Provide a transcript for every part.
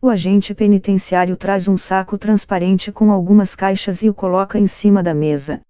O agente penitenciário traz um saco transparente com algumas caixas e o coloca em cima da mesa.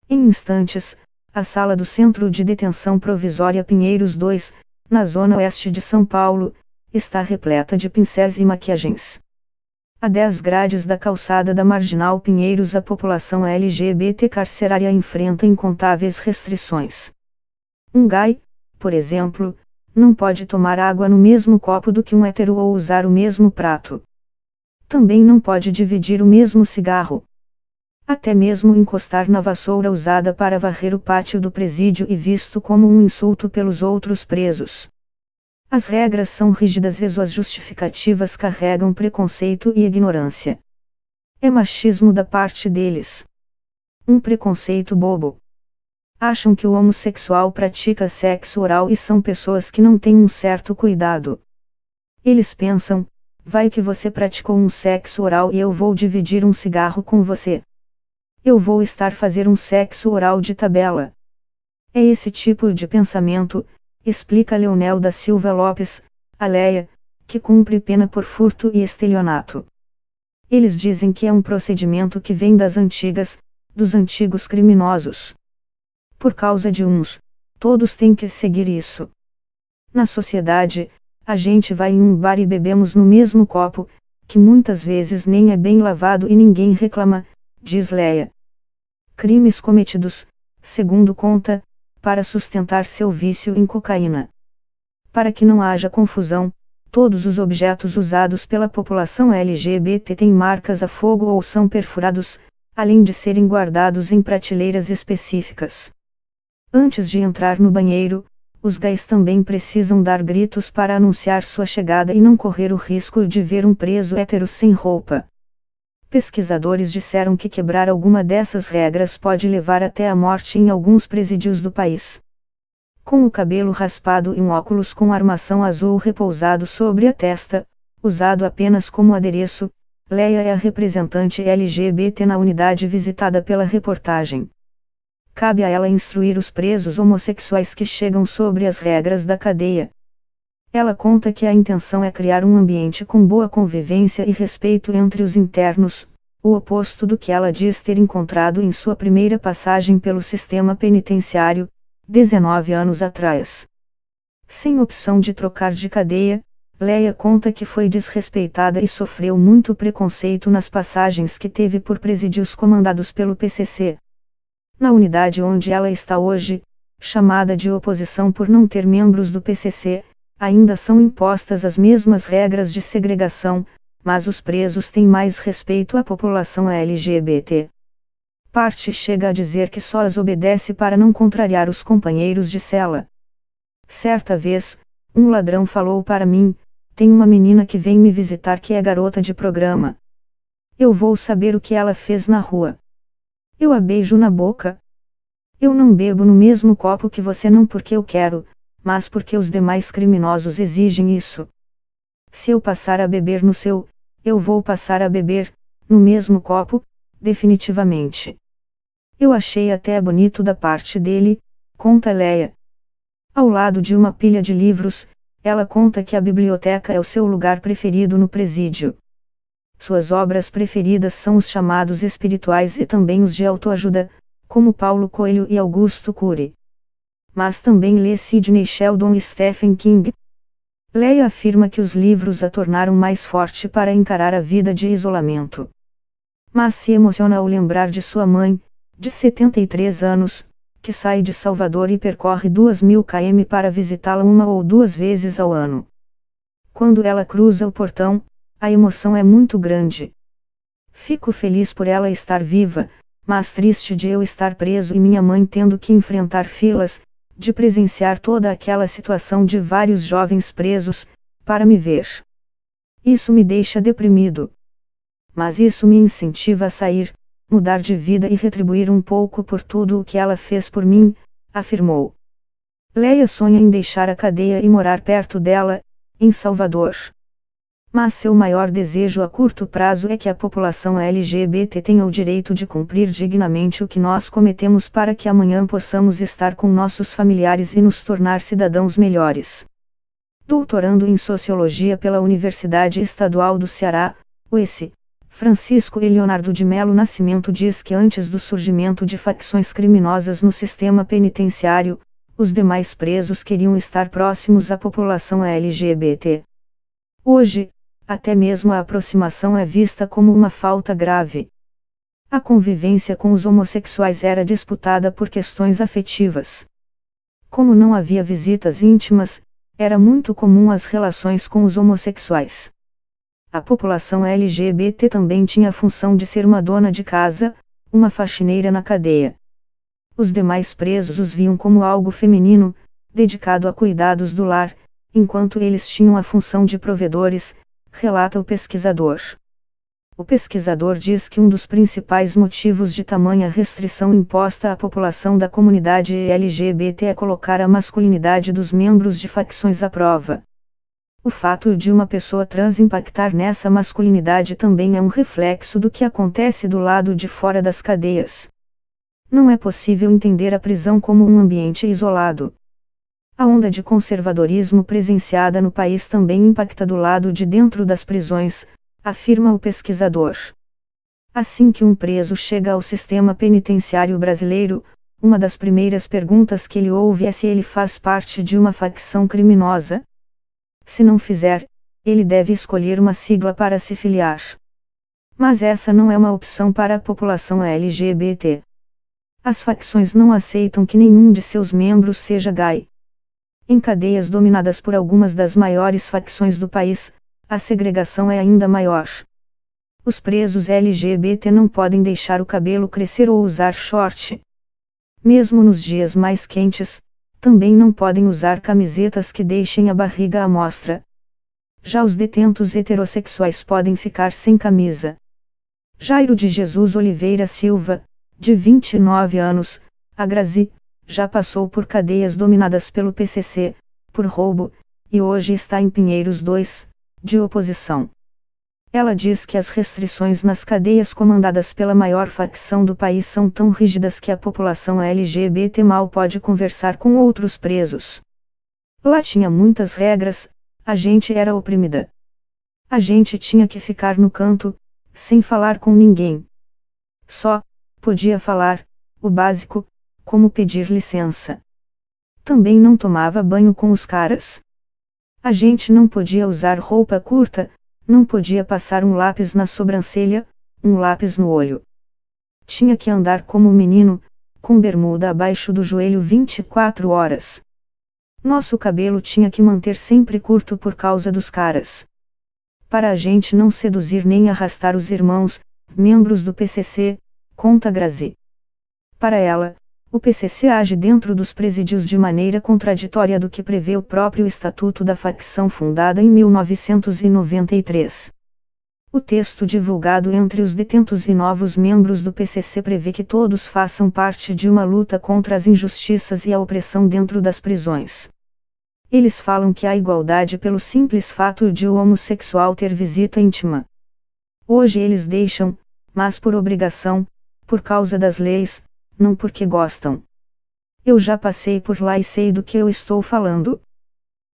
Em instantes, a sala do Centro de Detenção Provisória Pinheiros 2, na zona oeste de São Paulo, está repleta de pincéis e maquiagens. A 10 grades da calçada da Marginal Pinheiros, a população LGBT carcerária enfrenta incontáveis restrições. Um gay, por exemplo, não pode tomar água no mesmo copo do que um hétero ou usar o mesmo prato. Também não pode dividir o mesmo cigarro. Até mesmo encostar na vassoura usada para varrer o pátio do presídio e visto como um insulto pelos outros presos. As regras são rígidas e suas justificativas carregam preconceito e ignorância. É machismo da parte deles. Um preconceito bobo. Acham que o homossexual pratica sexo oral e são pessoas que não têm um certo cuidado. Eles pensam, vai que você praticou um sexo oral e eu vou dividir um cigarro com você. Eu vou fazer um sexo oral de tabela. É esse tipo de pensamento, explica Leonel da Silva Lopes, a Leia, que cumpre pena por furto e estelionato. Eles dizem que é um procedimento que vem das antigas, dos antigos criminosos. Por causa de uns, todos têm que seguir isso. Na sociedade, a gente vai em um bar e bebemos no mesmo copo, que muitas vezes nem é bem lavado e ninguém reclama, diz Leia. Crimes cometidos, segundo conta, para sustentar seu vício em cocaína. Para que não haja confusão, todos os objetos usados pela população LGBT têm marcas a fogo ou são perfurados, além de serem guardados em prateleiras específicas. Antes de entrar no banheiro, os gays também precisam dar gritos para anunciar sua chegada e não correr o risco de ver um preso hétero sem roupa. Pesquisadores disseram que quebrar alguma dessas regras pode levar até a morte em alguns presídios do país. Com o cabelo raspado e um óculos com armação azul repousado sobre a testa, usado apenas como adereço, Leia é a representante LGBT na unidade visitada pela reportagem. Cabe a ela instruir os presos homossexuais que chegam sobre as regras da cadeia. Ela conta que a intenção é criar um ambiente com boa convivência e respeito entre os internos, o oposto do que ela diz ter encontrado em sua primeira passagem pelo sistema penitenciário, 19 anos atrás. Sem opção de trocar de cadeia, Leia conta que foi desrespeitada e sofreu muito preconceito nas passagens que teve por presídios comandados pelo PCC. Na unidade onde ela está hoje, chamada de oposição por não ter membros do PCC, ainda são impostas as mesmas regras de segregação, mas os presos têm mais respeito à população LGBT. Parte chega a dizer que só as obedece para não contrariar os companheiros de cela. Certa vez, um ladrão falou para mim, tem uma menina que vem me visitar que é garota de programa. Eu vou saber o que ela fez na rua. Eu a beijo na boca. Eu não bebo no mesmo copo que você não porque eu quero, mas porque os demais criminosos exigem isso. Se eu passar a beber no seu, eu vou passar a beber, no mesmo copo, definitivamente. Eu achei até bonito da parte dele, conta Leia. Ao lado de uma pilha de livros, ela conta que a biblioteca é o seu lugar preferido no presídio. Suas obras preferidas são os chamados espirituais e também os de autoajuda, como Paulo Coelho e Augusto Cury. Mas também lê Sidney Sheldon e Stephen King. Leia afirma que os livros a tornaram mais forte para encarar a vida de isolamento. Mas se emociona ao lembrar de sua mãe, de 73 anos, que sai de Salvador e percorre 2.000 km para visitá-la uma ou duas vezes ao ano. Quando ela cruza o portão, a emoção é muito grande. Fico feliz por ela estar viva, mas triste de eu estar preso e minha mãe tendo que enfrentar filas, de presenciar toda aquela situação de vários jovens presos, para me ver. Isso me deixa deprimido. Mas isso me incentiva a sair, mudar de vida e retribuir um pouco por tudo o que ela fez por mim, afirmou. Leia sonha em deixar a cadeia e morar perto dela, em Salvador. Mas seu maior desejo a curto prazo é que a população LGBT tenha o direito de cumprir dignamente o que nós cometemos para que amanhã possamos estar com nossos familiares e nos tornar cidadãos melhores. Doutorando em Sociologia pela Universidade Estadual do Ceará, UEC, Francisco e Leonardo de Melo Nascimento diz que antes do surgimento de facções criminosas no sistema penitenciário, os demais presos queriam estar próximos à população LGBT. Hoje, até mesmo a aproximação é vista como uma falta grave. A convivência com os homossexuais era disputada por questões afetivas. Como não havia visitas íntimas, era muito comum as relações com os homossexuais. A população LGBT também tinha a função de ser uma dona de casa, uma faxineira na cadeia. Os demais presos os viam como algo feminino, dedicado a cuidados do lar, enquanto eles tinham a função de provedores, relata o pesquisador. O pesquisador diz que um dos principais motivos de tamanha restrição imposta à população da comunidade LGBT é colocar a masculinidade dos membros de facções à prova. O fato de uma pessoa trans impactar nessa masculinidade também é um reflexo do que acontece do lado de fora das cadeias. Não é possível entender a prisão como um ambiente isolado. A onda de conservadorismo presenciada no país também impacta do lado de dentro das prisões, afirma o pesquisador. Assim que um preso chega ao sistema penitenciário brasileiro, uma das primeiras perguntas que ele ouve é se ele faz parte de uma facção criminosa. Se não fizer, ele deve escolher uma sigla para se filiar. Mas essa não é uma opção para a população LGBT. As facções não aceitam que nenhum de seus membros seja gay. Em cadeias dominadas por algumas das maiores facções do país, a segregação é ainda maior. Os presos LGBT não podem deixar o cabelo crescer ou usar short. Mesmo nos dias mais quentes, também não podem usar camisetas que deixem a barriga à mostra. Já os detentos heterossexuais podem ficar sem camisa. Jairo de Jesus Oliveira Silva, de 29 anos, a Grazi, já passou por cadeias dominadas pelo PCC, por roubo, e hoje está em Pinheiros 2, de oposição. Ela diz que as restrições nas cadeias comandadas pela maior facção do país são tão rígidas que a população LGBT mal pode conversar com outros presos. Lá tinha muitas regras, a gente era oprimida. A gente tinha que ficar no canto, sem falar com ninguém. Só podia falar o básico, como pedir licença. Também não tomava banho com os caras. A gente não podia usar roupa curta, não podia passar um lápis na sobrancelha, um lápis no olho. Tinha que andar como menino, com bermuda abaixo do joelho 24 horas. Nosso cabelo tinha que manter sempre curto por causa dos caras. Para a gente não seduzir nem arrastar os irmãos, membros do PCC, conta Grazi. Para ela, o PCC age dentro dos presídios de maneira contraditória do que prevê o próprio Estatuto da facção fundada em 1993. O texto divulgado entre os detentos e novos membros do PCC prevê que todos façam parte de uma luta contra as injustiças e a opressão dentro das prisões. Eles falam que há igualdade pelo simples fato de o homossexual ter visita íntima. Hoje eles deixam, mas por obrigação, por causa das leis, não porque gostam. Eu já passei por lá e sei do que eu estou falando.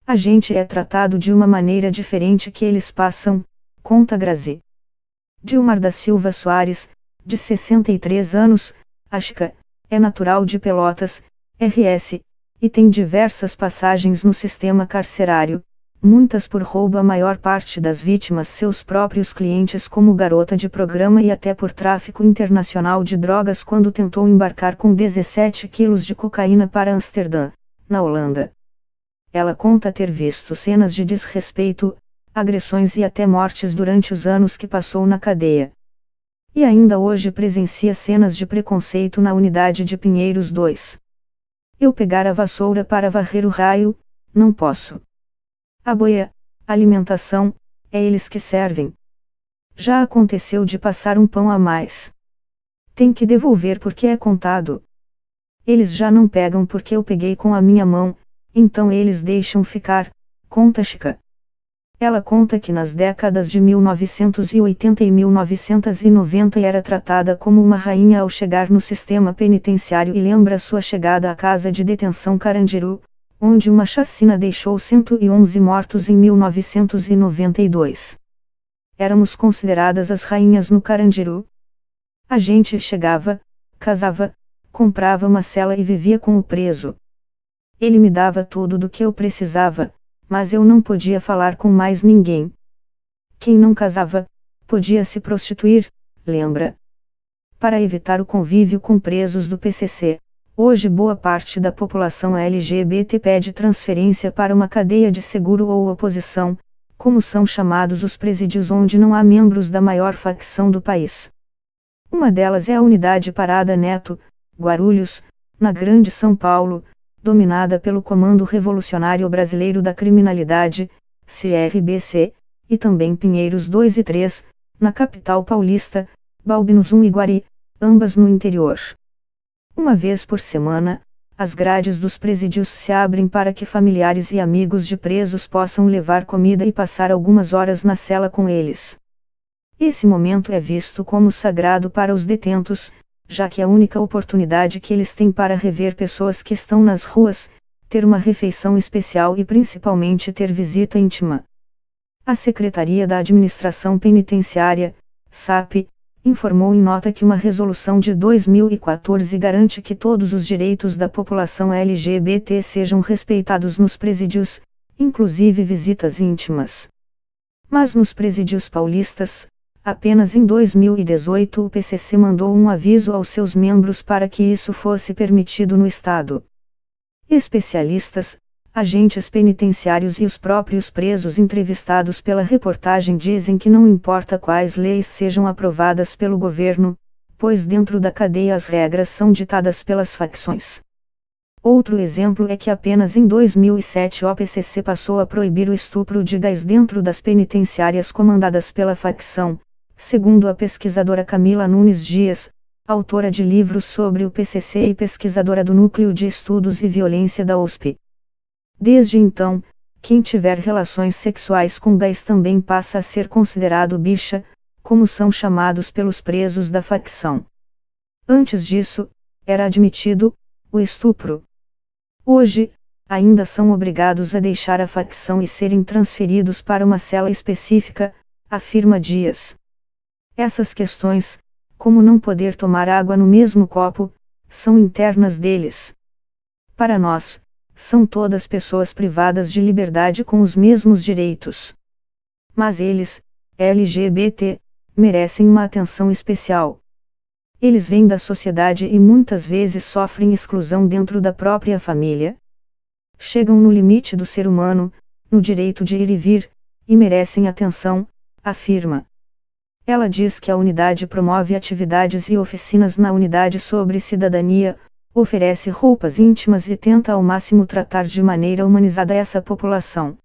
A gente é tratado de uma maneira diferente que eles passam, conta Grazi. Dilmar da Silva Soares, de 63 anos, Asca, é natural de Pelotas, RS, e tem diversas passagens no sistema carcerário, muitas por roubo, a maior parte das vítimas seus próprios clientes como garota de programa, e até por tráfico internacional de drogas quando tentou embarcar com 17 quilos de cocaína para Amsterdã, na Holanda. Ela conta ter visto cenas de desrespeito, agressões e até mortes durante os anos que passou na cadeia. E ainda hoje presencia cenas de preconceito na unidade de Pinheiros 2. Eu pegar a vassoura para varrer o raio, não posso. A boia, alimentação, é eles que servem. Já aconteceu de passar um pão a mais. Tem que devolver porque é contado. Eles já não pegam porque eu peguei com a minha mão, então eles deixam ficar, conta Chica. Ela conta que nas décadas de 1980 e 1990 era tratada como uma rainha ao chegar no sistema penitenciário e lembra sua chegada à casa de detenção Carandiru, onde uma chacina deixou 111 mortos em 1992. Éramos consideradas as rainhas no Carandiru. A gente chegava, casava, comprava uma cela e vivia com o preso. Ele me dava tudo do que eu precisava, mas eu não podia falar com mais ninguém. Quem não casava, podia se prostituir, lembra? Para evitar o convívio com presos do PCC, hoje boa parte da população LGBT pede transferência para uma cadeia de seguro ou oposição, como são chamados os presídios onde não há membros da maior facção do país. Uma delas é a Unidade Parada Neto, Guarulhos, na Grande São Paulo, dominada pelo Comando Revolucionário Brasileiro da Criminalidade, CRBC, e também Pinheiros 2 e 3, na capital paulista, Balbinos 1 e Guari, ambas no interior. Uma vez por semana, as grades dos presídios se abrem para que familiares e amigos de presos possam levar comida e passar algumas horas na cela com eles. Esse momento é visto como sagrado para os detentos, já que é a única oportunidade que eles têm para rever pessoas que estão nas ruas, ter uma refeição especial e principalmente ter visita íntima. A Secretaria da Administração Penitenciária, SAP, informou em nota que uma resolução de 2014 garante que todos os direitos da população LGBT sejam respeitados nos presídios, inclusive visitas íntimas. Mas nos presídios paulistas, apenas em 2018 o PCC mandou um aviso aos seus membros para que isso fosse permitido no Estado. Especialistas, agentes penitenciários e os próprios presos entrevistados pela reportagem dizem que não importa quais leis sejam aprovadas pelo governo, pois dentro da cadeia as regras são ditadas pelas facções. Outro exemplo é que apenas em 2007 o PCC passou a proibir o estupro de gays dentro das penitenciárias comandadas pela facção, segundo a pesquisadora Camila Nunes Dias, autora de livros sobre o PCC e pesquisadora do Núcleo de Estudos e Violência da USP. Desde então, quem tiver relações sexuais com gays também passa a ser considerado bicha, como são chamados pelos presos da facção. Antes disso, era admitido o estupro. Hoje, ainda são obrigados a deixar a facção e serem transferidos para uma cela específica, afirma Dias. Essas questões, como não poder tomar água no mesmo copo, são internas deles. Para nós, são todas pessoas privadas de liberdade com os mesmos direitos. Mas eles, LGBT, merecem uma atenção especial. Eles vêm da sociedade e muitas vezes sofrem exclusão dentro da própria família. Chegam no limite do ser humano, no direito de ir e vir, e merecem atenção, afirma. Ela diz que a unidade promove atividades e oficinas na unidade sobre cidadania, oferece roupas íntimas e tenta ao máximo tratar de maneira humanizada essa população.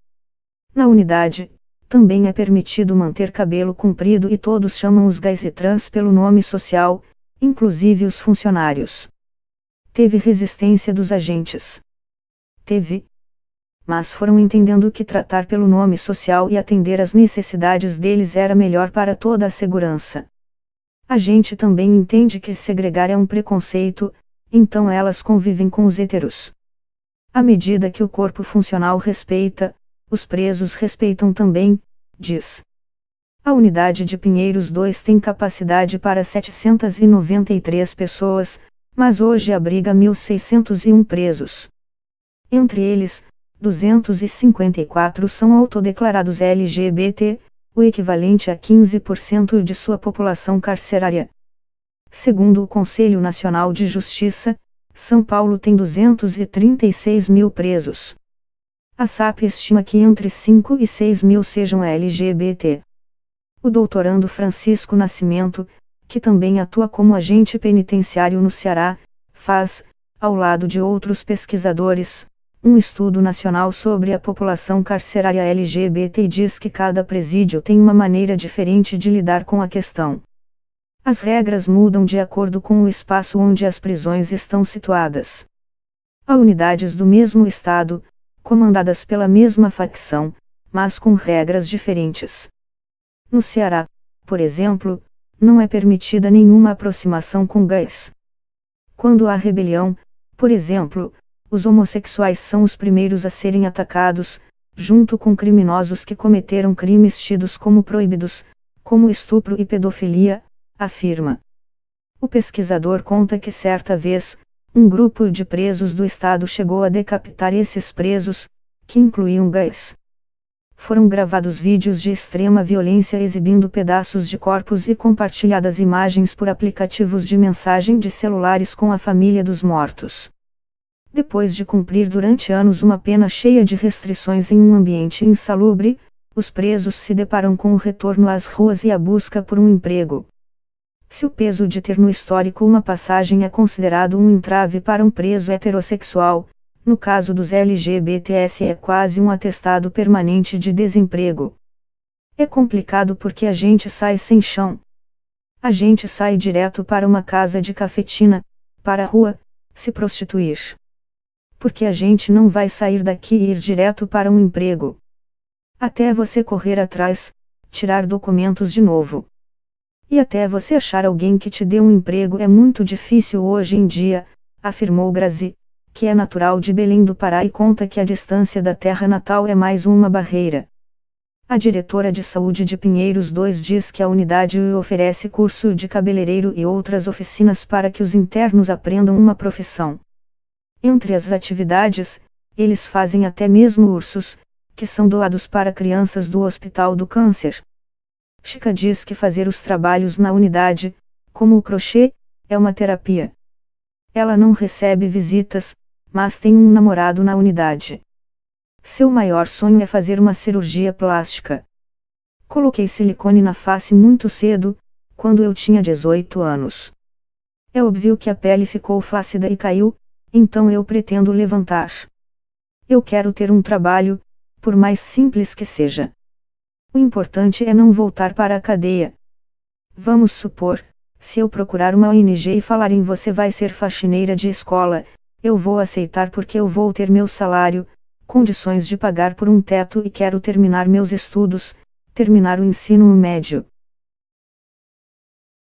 Na unidade, também é permitido manter cabelo comprido e todos chamam os gays e trans pelo nome social, inclusive os funcionários. Teve resistência dos agentes. Teve. Mas foram entendendo que tratar pelo nome social e atender às necessidades deles era melhor para toda a segurança. A gente também entende que segregar é um preconceito, então elas convivem com os héteros. À medida que o corpo funcional respeita, os presos respeitam também, diz. A unidade de Pinheiros 2 tem capacidade para 793 pessoas, mas hoje abriga 1.601 presos. Entre eles, 254 são autodeclarados LGBT, o equivalente a 15% de sua população carcerária. Segundo o Conselho Nacional de Justiça, São Paulo tem 236 mil presos. A SAP estima que entre 5 e 6 mil sejam LGBT. O doutorando Francisco Nascimento, que também atua como agente penitenciário no Ceará, faz, ao lado de outros pesquisadores, um estudo nacional sobre a população carcerária LGBT e diz que cada presídio tem uma maneira diferente de lidar com a questão. As regras mudam de acordo com o espaço onde as prisões estão situadas. Há unidades do mesmo estado, comandadas pela mesma facção, mas com regras diferentes. No Ceará, por exemplo, não é permitida nenhuma aproximação com gays. Quando há rebelião, por exemplo, Os homossexuais são os primeiros a serem atacados, junto com criminosos que cometeram crimes tidos como proibidos, como estupro e pedofilia, afirma. O pesquisador conta que certa vez, um grupo de presos do estado chegou a decapitar esses presos, que incluíam gays. Foram gravados vídeos de extrema violência exibindo pedaços de corpos e compartilhadas imagens por aplicativos de mensagem de celulares com a família dos mortos. Depois de cumprir durante anos uma pena cheia de restrições em um ambiente insalubre, os presos se deparam com o retorno às ruas e a busca por um emprego. Se o peso de ter no histórico uma passagem é considerado um entrave para um preso heterossexual, no caso dos LGBTs é quase um atestado permanente de desemprego. É complicado porque a gente sai sem chão. A gente sai direto para uma casa de cafetina, para a rua, se prostituir. Porque a gente não vai sair daqui e ir direto para um emprego. Até você correr atrás, tirar documentos de novo. E até você achar alguém que te dê um emprego é muito difícil hoje em dia, afirmou Grazi, que é natural de Belém do Pará e conta que a distância da terra natal é mais uma barreira. A diretora de saúde de Pinheiros 2 diz que a unidade oferece curso de cabeleireiro e outras oficinas para que os internos aprendam uma profissão. Entre as atividades, eles fazem até mesmo ursos, que são doados para crianças do Hospital do Câncer. Chica diz que fazer os trabalhos na unidade, como o crochê, é uma terapia. Ela não recebe visitas, mas tem um namorado na unidade. Seu maior sonho é fazer uma cirurgia plástica. Coloquei silicone na face muito cedo, quando eu tinha 18 anos. É óbvio que a pele ficou flácida e caiu, então eu pretendo levantar. Eu quero ter um trabalho, por mais simples que seja. O importante é não voltar para a cadeia. Vamos supor, se eu procurar uma ONG e falar em você vai ser faxineira de escola, eu vou aceitar porque eu vou ter meu salário, condições de pagar por um teto e quero terminar meus estudos, terminar o ensino médio.